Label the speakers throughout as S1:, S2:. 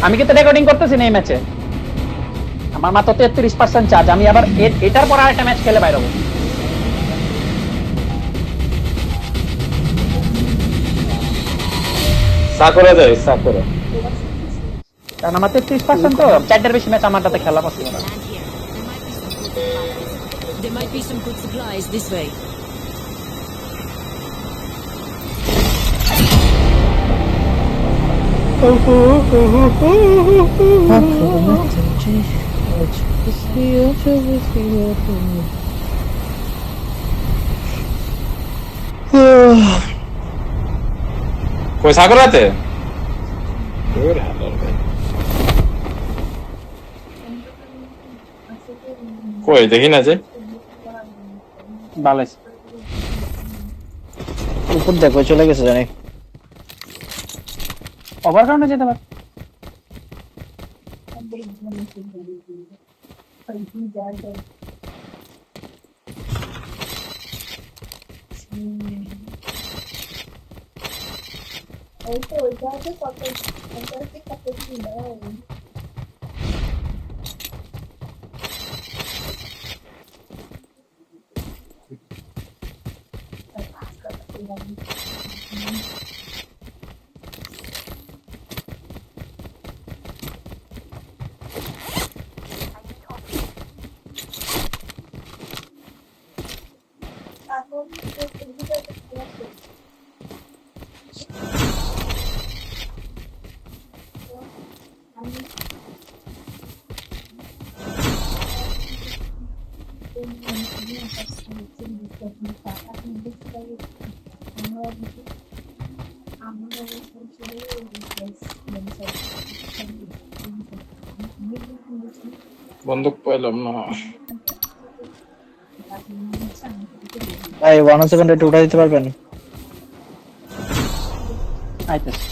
S1: আমি কিন্তু রেকর্ডিং করতেছি না এই ম্যাচে, আমার মাত্র 33% চার্জ। আমি আবার এটার পর আরেকটা ম্যাচ খেলে বাইরে হবো।
S2: সাকুরা যায় সাকুরা।
S1: কারণ আমার 33% তো, চারটার বেশি ম্যাচ আমার সাথে খেলা পসিবল না।
S3: Land here. There might be some good supplies this way.
S2: কই সাকুরাতে? কই দেখি না যে।
S1: ভালো আছে।
S4: উপর দেখো চলে গেছে জানি।
S1: ওভারগ্রাউন্ডে যেতে পার।
S2: বন্দুক পাইলাম না।
S4: ভাই 1 সেকেন্ড একটু উঠা দিতে পারবেন?
S1: আইতেছে।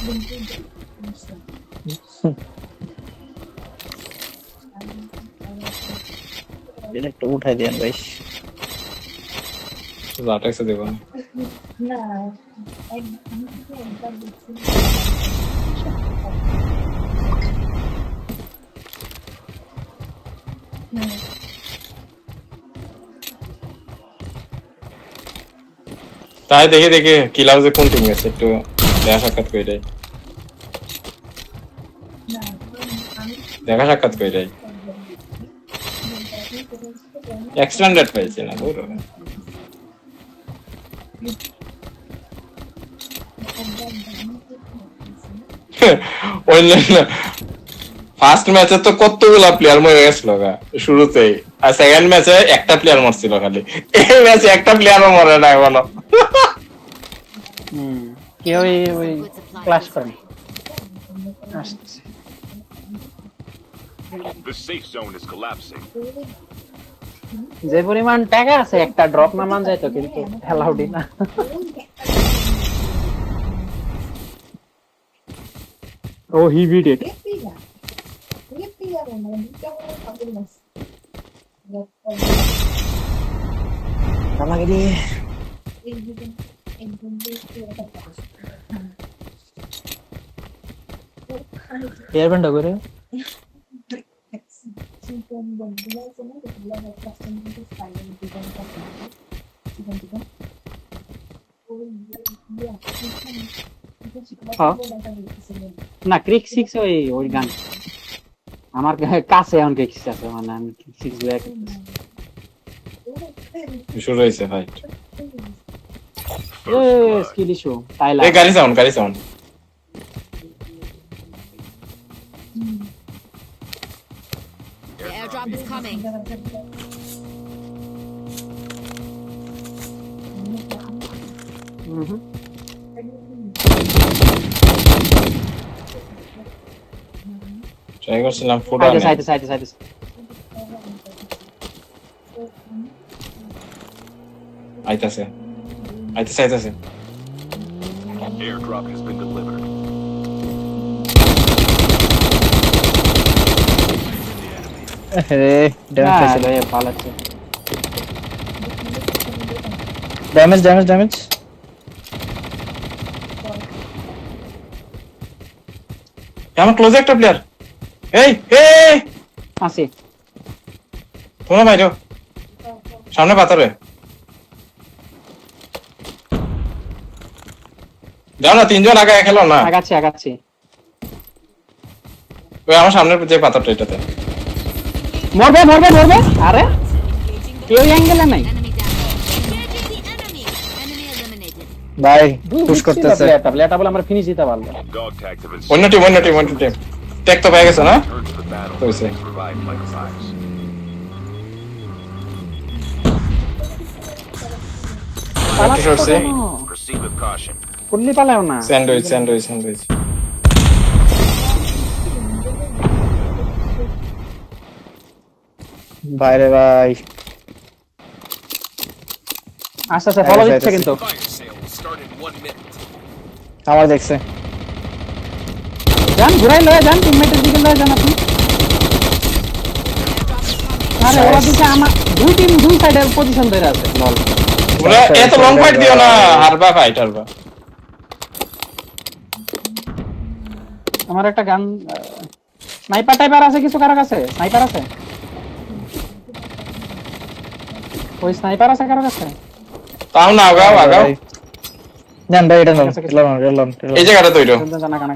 S4: এটা একটু উঠাই দেন ভাই।
S2: জাটাইছে দেব না। তাই দেখে দেখে কিলার যে কোন টিম আছে একটু দেখা সাক্ষাৎ করে দেয়। দেখা সাক্ষাৎ করে দেয়। এক্সটেন্ডেড পাইছে না পুরো। অন্যান্য ফার্স্ট ম্যাচে তো কতগুলা প্লেয়ার মরে গেছিল শুরুতেই, আর সেকেন্ড ম্যাচে একটা প্লেয়ার মরছিল খালি। এই ম্যাচে একটা প্লেয়ারও মরে নাই বলো।
S1: কেউ ওই ক্লাস করেন। আসছে।
S5: The safe zone is collapsing.
S1: যে পরিমাণ টাকা আছে একটা ড্রপ নামান যায় তো, কিন্তু অ্যালাউডই না। ও হি ডিড ইট।
S4: আমাকে দিয়ে এয়ারব্যান্ডটা করে
S1: না ক্রিক 6 ওই গান আমার কাছে এখন ক্রিক 6 আছে, মানে আমি ক্রিক 6 ব্যাক
S2: শুরু হয়েছে ভাই।
S1: স্কিল ইস্যু তাইলা।
S2: এই গাড়ি সাউন্ড, গাড়ি sound.
S3: The airdrop is coming.
S2: Try করছিলাম ফুড
S1: আইতেছে আইতেছে আইতেছে আইতেছে।
S2: আইতাছে আইতাছে আইতাছে।
S5: Airdrop has been delivered.
S4: রে ড্যামেজ
S1: না
S4: পাইছে।
S1: রে পালাচ্ছে।
S4: Damage damage damage.
S2: আমার ক্লোজে একটা প্লেয়ার। এই এই
S1: আছে
S2: তোমরা বাইরে সামনে পাথরে যাও না, তিনজন আগে খেলো না।
S1: আগাচ্ছি
S2: ওই আমার সামনের যে পাথরটা এটাতে।
S1: মরবে আরে কেউ অ্যাঙ্গেলে নাই।
S3: Enemy down. Engaging the enemy. Enemy eliminated.
S4: ভাই পুশ করতেছে।
S1: প্লেয়ারটা বলে আমরা ফিনিশ দিতে পারবো।
S5: Dog tags have been
S2: অন্য টিম টেক তো পেয়ে গেছে না?
S5: returned to the battle.
S2: What was it?
S5: Revived by the fires.
S2: একটু সরছে।
S5: Proceed with caution.
S1: কুল্লি পালাও না।
S2: স্যান্ডউইচ।
S4: বাইরে ভাই
S1: আস্তে ফলো দিচ্ছে কিন্তু।
S4: আমার দেখছে।
S1: যান ঘুরাই লয়ে যান, টিমমেটের দিকে লয়ে যান আপনি। আরে ওরা দিকে আমার দুই টিম দুই সাইডে পজিশন ধরে আছে। লল
S2: তোমরা এত লং ফাইট দিও না, হারবা।
S1: আমার একটা গান স্নাইপার টাইপার আছে কিছু কারো কাছে? স্নাইপার আছে? ওই স্নাইপার আছে কারো কাছে?
S2: তাও না, আগাও।
S4: জান ভাই এটা নাও। রেলন
S2: এই জায়গাটা তৈরি।
S1: জানা কানা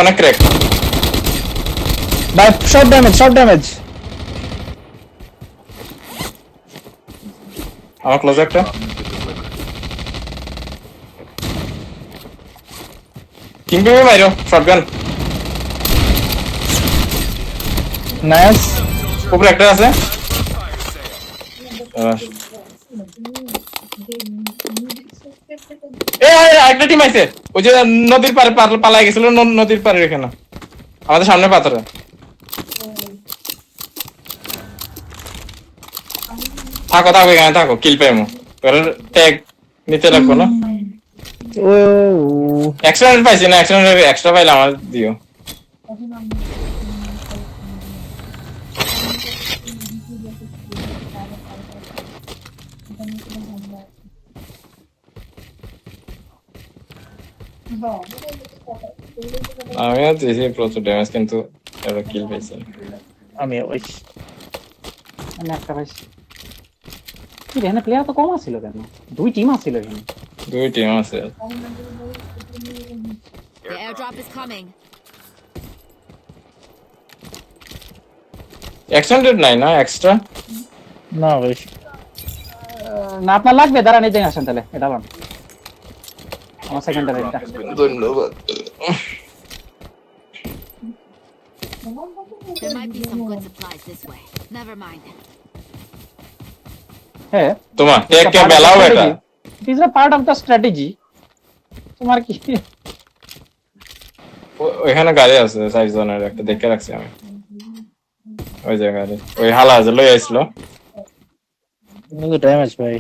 S2: অনেক ক্র্যাক।
S4: ভাই শর্ট ড্যামেজ।
S2: আমার ক্লোজ একটা। কিংপি মাইরো শটগান।
S4: নাইস।
S2: উপরে একটা আছে। একটা টিম আছে ওই যে নদীর পারে পালাই গেছিল, নদীর পারে এখানে আমাদের সামনে পাথরে। থাকো এখানে থাকো, কিল পাইমো। ট্যাগ নিতে লাগবো না।
S4: ও
S2: এক্সট্রা পাইছি না, এক্সট্রা পাইলে আমার দিও। আমিও দিয়েছি প্রচুর ড্যামেজ, কিন্তু এবার কিল পাইছি।
S4: আমি ওই
S1: আমি একটা পাইছি। কি এখানে প্লেয়ার তো কম আছিল কেন? দুই টিম আছিল এখানে।
S2: দুই টিম আছে।
S3: The airdrop is coming.
S2: Extended নাই না এক্সট্রা?
S4: না ভাই
S1: না আপনার লাগবে, দাঁড়ান এই জায়গায় আসেন তাহলে। এটা বান আমার সেকেন্ডারি এটা।
S2: ধন্যবাদ।
S3: There might be some good supplies this way. Never mind.
S1: হ্যাঁ
S2: তোমার টেক কে বেলাও এটা।
S1: It is a part of the strategy. তোমার কি
S2: ওইখানে গাড়ি আছে 4 জনের, একটা দেখে রাখছি আমি। ওই জায়গায় ওই হালা আছে লই আইছিল।
S4: কিন্তু ড্যামেজ ভাই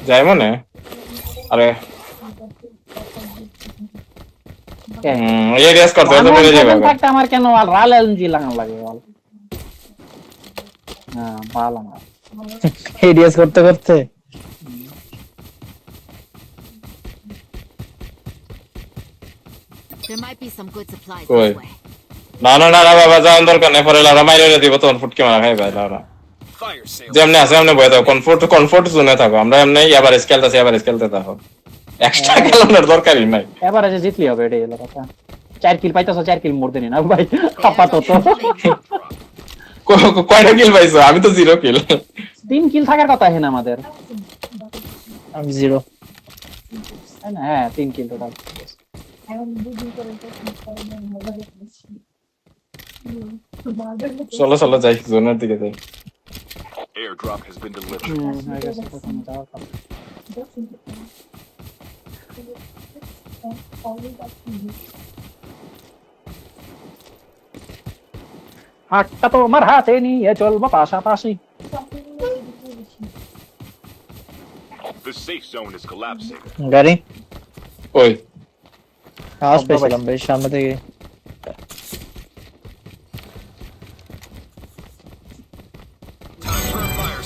S2: যাই মনে। আরে এই রেস করতে তো পেরে যাবে।
S1: একটা আমার কেন রাল এলজি লাগানো লাগে বল। হ্যাঁ ভালো আমার
S4: এডিএস করতে
S3: There might be some good supplies
S2: Oi.
S3: this way.
S2: না বাবা, যাওয়ার দরকার নেই। পরে লারা মাইরে দিব, তখন ফুটকি মারা খাইবে লারা। যেমনি আছে এমনি বয়ে থাকো, কমফোর্ট জোনে থাকো। আমরা এমনি এভারেজ খেলতে থাকো। এক্সট্রা খেলানোর দরকারই নাই।
S1: এভারেজে জিতলি হবে, এটাই হলো কথা। 4 কিল পাইতাছো, 4 কিল মোর দেনি না ভাই আপাতত।
S2: কয়টা কিল পাইছো? আমি তো 0 কিল।
S1: 3 কিল থাকার কথা এখানে আমাদের।
S4: আমি 0
S1: তাই না? হ্যাঁ 3 কিল টোটাল।
S2: চলো যাই, জোনের দিকে যাই।
S5: Airdrop has been delivered.
S1: হয়ে গেছে প্রথমে যাওয়ার কথা। হাতটা তোমার হাতে নিয়ে চলবো পাশাপাশি।
S5: The safe zone is collapsing.
S4: গাড়ি
S2: ওই
S4: আওয়াজ পেয়েছিলাম ভাই সামনে থেকে।
S5: Time for a fire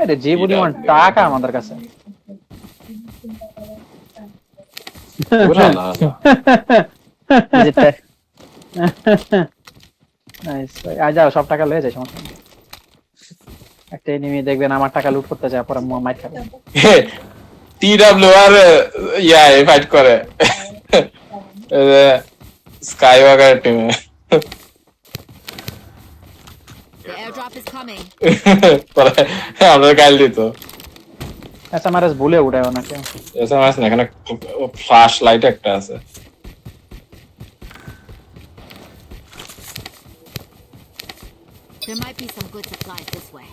S4: আরে যে পরিমাণ টাকা আমাদের কাছে।
S2: উড়ালা।
S4: নাইস ভাই, আজ যাও সব টাকা লয়ে যাই, সমস্যা নেই। একটা এনিমি দেখবেন আমার টাকা লুট করতে যায়, পরে মাইর খাবে।
S2: টিডব্লিউ আর ফাইট করে স্কাই ওয়াকার টিমে।
S3: The airdrop is coming.
S2: আমরা গাইল দিত
S4: এসএমআরএস ভুলে উঠায় ওনাকে।
S2: এসএমএস না, এখানে ফ্ল্যাশ লাইট একটা আছে।
S3: There might be some good supplies this way.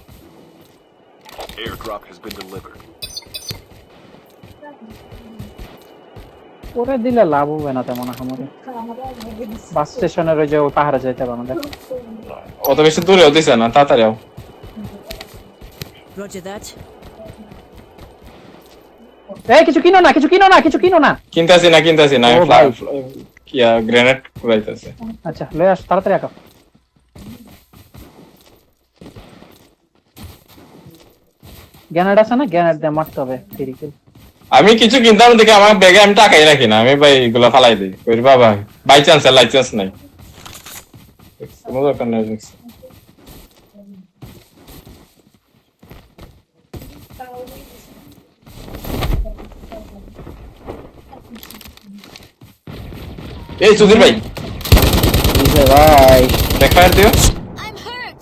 S5: Airdrop has been delivered.
S4: করে দিলে লাভ হবে না তেমন আমাদের। বাস স্টেশনের ওই যে ওই পাহাড়ে যাইতে হবে আমাদের।
S2: অত বেশি দূরে হতেছে না, তাড়াতাড়ি আও।
S3: Roger that.
S4: এই কিছু কিনো না, কিছু কিনো না, কিছু কিনো না।
S2: কিনতাছি না
S4: ও ভাই।
S2: কি গ্রেনেড কুড়াইতেছে।
S4: আচ্ছা লয়ে আস, তাড়াতাড়ি আঁকা। গ্যানেড আছে না, গ্যানেড দিয়ে মারতে হবে ফিরিকিল।
S2: আমি কিছু কিনতাম দেখে আমার ব্যাগে আমি টাকাই রাখি না, আমি ভাই এগুলো ফালাই দিই। ওই বাবা বাই চান্স লাইসেন্স নাই, কোনো দরকার নেই। এই সুধীর ভাই
S4: ভাই
S2: দেখা দিও।
S3: I'm hurt.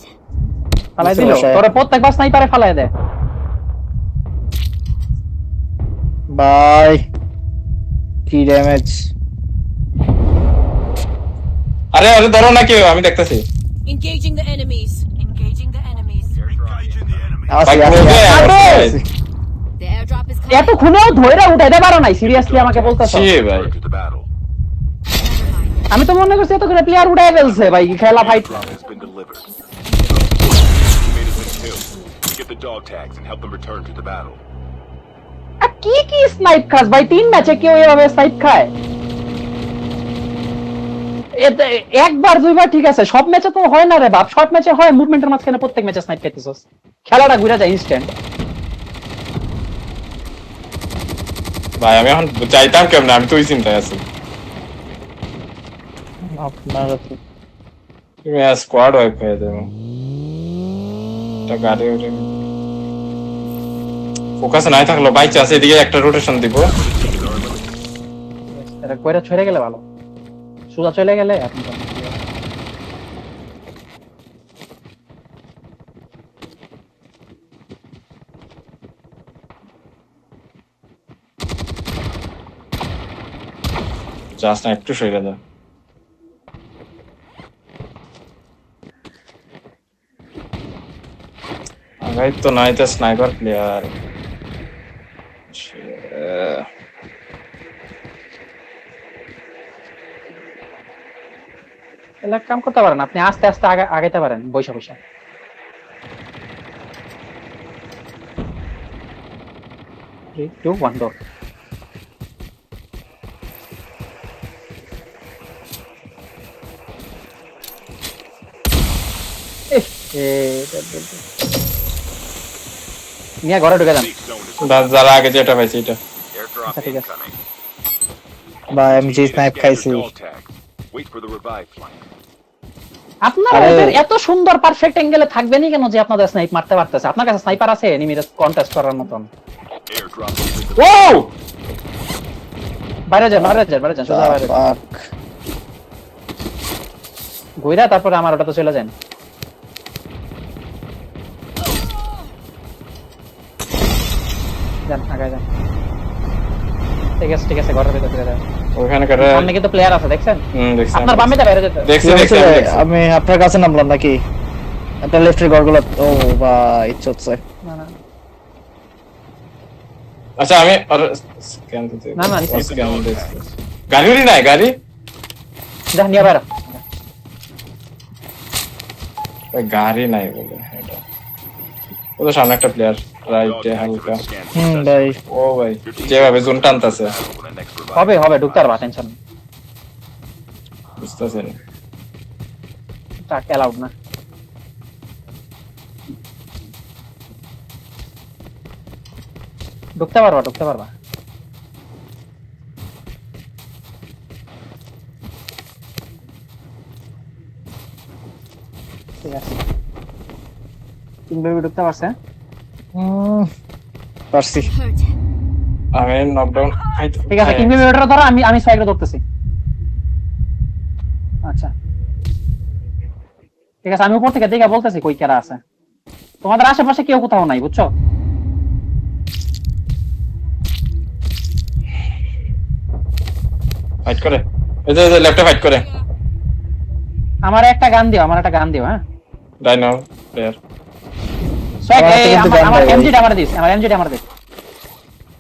S4: ফালাই দিল তোরে, প্রত্যেকবার স্নাইপারে ফালাই দেয় ভাই। কি ড্যামেজ!
S2: আরে আরে ধরো না কেউ, আমি দেখতেছি।
S3: Engaging the enemies. Engaging the enemies.
S2: ভাই
S3: The airdrop is
S4: এত
S3: coming.
S4: খুনেও ধইরা উঠাইতে পারো নাই, সিরিয়াসলি আমাকে বলতেছো?
S2: ছি ভাই,
S5: To the battle.
S4: আমি তো মনে করছি এত করে প্লেয়ার উঠাই ফেলছে ভাই, খেলা fight.
S5: Drop has been delivered. Teammate has been killed. Get the dog tags and help them return to the battle.
S4: কি কি স্নাইপ খাস ভাই, 3 ম্যাচে কেউ এভাবে স্নাইপ খায়? এতে একবার দুইবার ঠিক আছে, সব ম্যাচে তো হয় না রে বাপ। শর্ট ম্যাচে হয়, মুভমেন্টের মাঝখানে প্রত্যেক ম্যাচে স্নাইপ খাইতেছস, খেলাটা ঘুরে যায় ইনস্ট্যান্ট।
S2: ভাই আমি এখন চাইতাম কেমন, আমি তো ওই চিন্তায় আছি।
S4: আপনার
S2: তুমি স্কোয়াড ওয়াইপ হয়ে দেবো। গাড়ি ওঠে ফোকাস নাই থাকলো, বাই চান্স এদিকে একটা রোটেশন দিব।
S4: এটা কইরা ছড়ে গেলে ভালো, সুদা চলে গেলে এখন তো
S2: জাস্ট না একটু সরে দাও। আগাই তো নাই তো স্নাইপার প্লেয়ার।
S4: এলা কাম করতে পারেন আপনি, আস্তে আস্তে আগাইতে পারেন বৈশা বৈশা। টু ওয়ান ডোর। নিয়ে ঘরে ঢুকে যান।
S5: Safe zone is
S2: যারা আগে যেটা পাইছে এটা।
S5: airdrop
S4: আচ্ছা, ঠিক আছে।
S5: incoming.
S4: বা আমি যে স্নাইপ
S5: Scan
S4: খাইছি।
S5: for dog tags. Wait for the revive flight.
S4: আপনারা ওদের এত সুন্দর পারফেক্ট অ্যাঙ্গেলে থাকবেনই কেন যে আপনাদের স্নাইপ মারতে পারতেছে? আপনার কাছে স্নাইপার আছে এনিমির কন্টেস্ট করার মতন?
S5: Airdrop has been
S2: ও
S4: বাইরে যান, বাইরে যান, বাইরে যান, সোজা বাইরে যান। ঘুইরা তারপরে আমার ওটা তো চলে যান। যান আগে যান। ঠিক আছে ঘরের ভিতরে ঢুকে যান।
S2: ওখানে করে
S4: সামনে কিন্তু প্লেয়ার আছে দেখছেন?
S2: দেখছি
S4: আপনার বামে দা বাইরে যেতে।
S2: দেখছি
S6: আমি আপনার কাছে নামলাম নাকি? একটা লেফটের ঘরগুলো। ও ভাই চলছে।
S4: না না
S2: আচ্ছা আমি স্ক্যান দিতে
S4: না, না,
S2: স্ক্যান দিতে গাড়ি নাই গাড়ি
S4: যা নিয়ে বাইরে।
S2: গাড়ি নাই বলে এটা। ও সামনে একটা প্লেয়ার রাইটে হালকা।
S6: ভাই
S2: ও ভাই যেভাবে জোন টানতাছে
S4: হবে ঢুকতে পারবা, টেনশন নেই।
S2: বুঝতেছেন।
S4: টাক অ্যালাউড না। ঢুকতে পারবা ঢুকতে পারবা। ঠিক আছে, কিং বেবি ঢুকতে পারছে।
S6: পারছি।
S3: Hurt.
S2: আমি নকডাউন
S4: ঠিক আছে, কিং বেবি ওটা ধরো, আমি স্পাইকটা ধরতেছি। আচ্ছা ঠিক আছে, আমি উপর থেকে দেখে বলতেছি কই কেরা আছে। তোমাদের আশেপাশে কেউ কোথাও নাই, বুঝছো?
S2: ফাইট করে, এই যে লেফটে ফাইট করে।
S4: আমার একটা গান দিও, আমার একটা গান দিও। হ্যাঁ
S2: ডাইনো প্লেয়ার।
S4: সোয়াক,
S6: আমার
S4: এই
S6: হাতে কিন্তু গান
S4: আমার
S6: নাই ভাই।
S4: এমজিটা আমার দিস, আমার এমজিটা আমার দিস।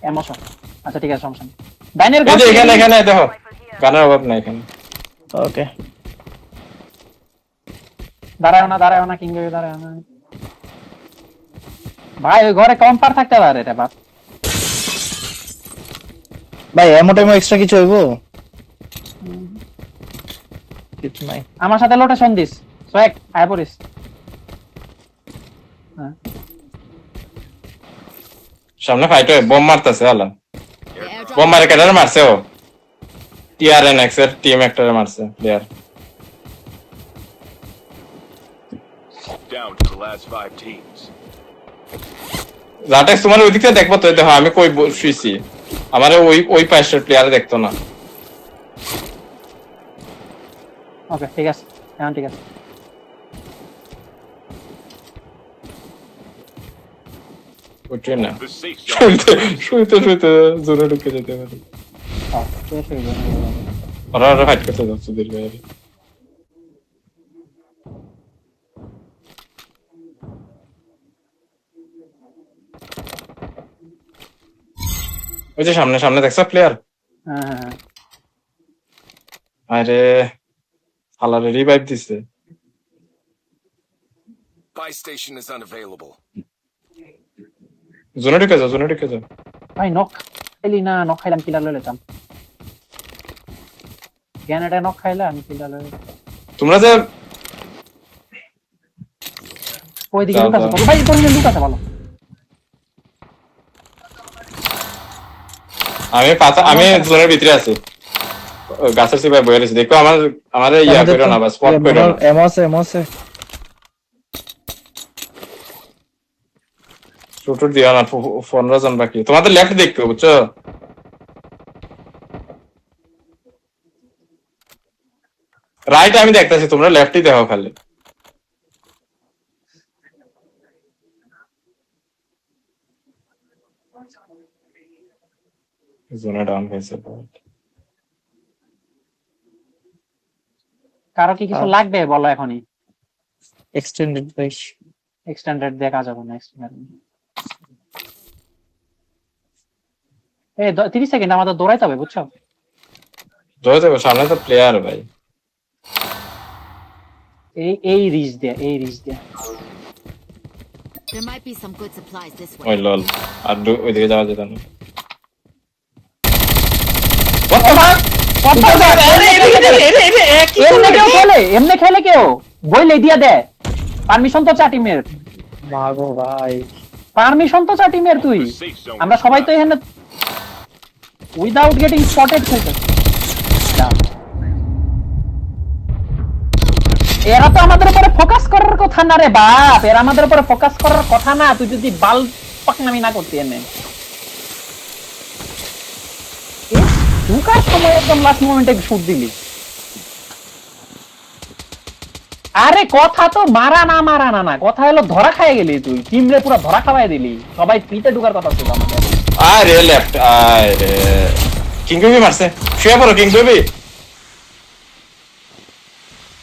S4: এমোশন। আচ্ছা ঠিক আছে, সমস্যা নেই। ডাইনের
S2: এই
S4: গান
S2: যে এখানে এখানে দেখো, গানের অভাব নাই এখানে।
S6: ওকে,
S4: দাঁড়াও না কিং বেবি, দাঁড়াও না ভাই। ওই ঘরে কম্পার থাকতে পারে রে বাপ।
S6: ভাই এমন এক্সট্রা কিছু হইব? কিছু নাই।
S4: আমার সাথে লোটেশন দিস সোয়াক, আয় পড়িস। হ্যাঁ
S2: সামনে ফাইট হয়, বোম মারতেছে আলা।
S3: The airdrop.
S2: বোম মারে কেডারে মারছে ও? টিআরএনএক্স এর টিম একটারে মারছে player.
S5: Down to the last 5 teams.
S2: জাটেক্স তোমার ওই দিকে দেখবো তো, দেখো আমি কই শুইছি, আমারে ওই পাশের প্লেয়ারে দেখতো না।
S4: ওকে ঠিক আছে, এখন ঠিক আছে।
S2: বুঝছেন না,
S5: The safe zone.
S2: শুইতে জোরে ঢুকে যেতে পারে।
S4: শেষ হয়ে গেল।
S2: ওরা ফাইট করতে যাচ্ছে দীর্ঘ। ওই যে সামনে সামনে দেখছো প্লেয়ার?
S4: হ্যাঁ হ্যাঁ হ্যাঁ।
S2: আরে আলারে রিভাইভ দিছে।
S5: Buy station is unavailable.
S2: জোনে ঢুকে যাও।
S4: ভাই নক খাইলি না, নক খাইলাম কিলার লয়ে লেতাম। গ্যানেডে নক খাইলা, আমি কিলার লয়ে।
S2: তোমরা যে
S4: ওইদিকে
S2: যাও,
S4: লুক আছে
S2: যাও।
S4: ভাই, তোর লুক আছে ভালো।
S2: আমি জোনের ভিতরে আছি, গাছের সিপাই বয়ে রয়েছে। দেখো আমাদের ইয়া করো না, বা স্পট করো না।
S6: এমসে
S2: শুট দিও না, 15 জন বাকি। তোমাদের লেফট দেখতে বুঝছো? রাইট আমি দেখতেছি, তোমরা লেফটই দেখো খালি। জোনে ডাউন হয়েছে।
S4: কারো কি কিছু লাগবে বলো এখনই।
S6: এক্সটেন্ডেড ভাই।
S4: এক্সটেন্ডেড দেখা যাবে না, এক্সটেন্ডেড। এই 30 সেকেন্ড আমাদের দৌড়াইতে হবে, বুঝছো?
S2: ধরে দেখো সামনে তো প্লেয়ার ভাই।
S4: এই রিচ দিয়ে।
S3: There might be some good supplies this way.
S2: ওই লল, আর ওইদিকে যাওয়া যেত না।
S4: এমনি খেলে কেউ বইলে দিয়া দেয়। পারমিশন তো চা টিমের,
S6: মাগো ভাই।
S4: পারমিশন তো চা টিমের। তুই
S5: The safe zone.
S4: আমরা সবাই তো এখানে উইদাউট গেটিং স্পটেড খেলতে। এরা তো আমাদের উপরে ফোকাস করার কথা না রে বাপ, এরা আমাদের উপরে ফোকাস করার কথা না। তুই যদি বাল পাকনামি না করতি এনে ঢুকার সময় একদম লাস্ট মোমেন্টে শুট দিলি। আরে কথা তো মারা না, কথা হলো ধরা খাই গেলি। তুই টিমরে পুরো ধরা খাওয়াই দিলি। সবাই পিতে ঢুকার কথা ছিল আমাদের।
S2: আরে লেফট, আরে কিং বেবি মারছে। শুয়ে পড়ো কিং বেবি,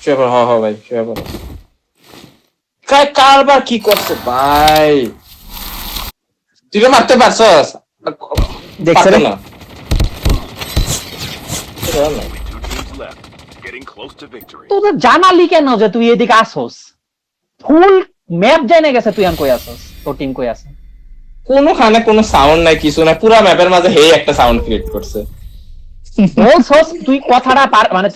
S2: শুয়ে পড়ো। হ ভাই শুয়ে পড়ো। কারবার কি করছে ভাই? তুই তো মারতে পারছস,
S6: দেখছে রে।
S2: না।
S5: Only 2 teams left. Getting close to victory.
S4: তোদের জানালি কেন যে তুই এদিকে আসোস? ফুল ম্যাপ জেনে গেছে তুই আন কই আসোস, তোর টিম কই আছে।
S2: কোনোখানে কোনো সাউন্ড নাই, কিছু না, পুরা ম্যাপের মাঝে হেই একটা সাউন্ড ক্রিয়েট করছে।
S4: বলছস তুই কথাটা মানে